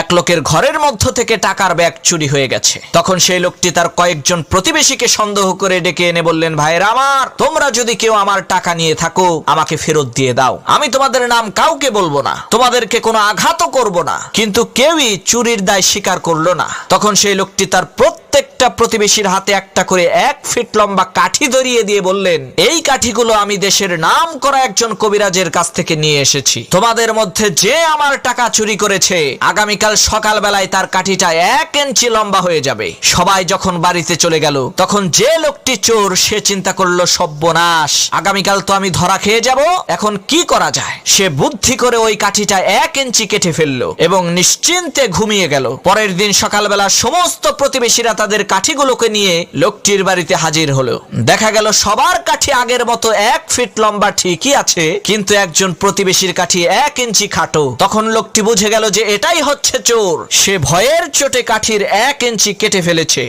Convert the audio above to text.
এক লোকের ঘরের মধ্য থেকে টাকার ব্যাগ চুরি হয়ে গেছে। তখন সেই লোকটি তার কয়েকজন প্রতিবেশীকে সন্দেহ করে ডেকে এনে বললেন, ভাইরা আমার, তোমরা যদি কেউ আমার টাকা নিয়ে থাকো আমাকে ফেরত দিয়ে দাও। আমি তোমাদের নাম কাউকে বলবো না, তোমাদেরকে কোনো আঘাতও করব না। কিন্তু কেউই চুরির দায় স্বীকার করলো না। তখন সেই লোকটি তার প্রত্যেকটা প্রতিবেশীর হাতে একটা করে 1 ফিট লম্বা কাঠি ধরিয়ে দিয়ে বললেন, এই কাঠিগুলো আমি দেশের নাম করা একজন কবিরাজের কাছ থেকে নিয়ে এসেছি। তোমাদের মধ্যে যে আমার টাকা চুরি করেছে আগামীকাল সকালবেলায় তার কাঠিটা 1 ইঞ্চি লম্বা হয়ে যাবে। সবাই যখন বাড়িতে চলে গেল তখন যে লোকটি চোর সে চিন্তা করলো, সর্বনাশ, আগামীকাল তো আমি ধরা খেয়ে যাব, এখন কি করা যায়। সে বুদ্ধি করে ওই কাঠিটা 1 ইঞ্চি কেটে ফেললো এবং নিশ্চিন্তে ঘুমিয়ে গেল। পরের দিন সকালবেলা সমস্ত প্রতিবেশীরা তাদের কাঠিগুলোকে নিয়ে লোকটির বাড়িতে হাজির হলো। দেখা গেল সবার কাঠি আগের মতো 1 ফিট লম্বা ঠিকই আছে, কিন্তু একজন প্রতিবেশীর কাঠি 1 ইঞ্চি খাটো। তখন লোকটি বুঝে গেল যে এটাই হচ্ছে চোর। সে ভয়ের চোটে কাঠির 1 ইঞ্চি কেটে ফেলেছে।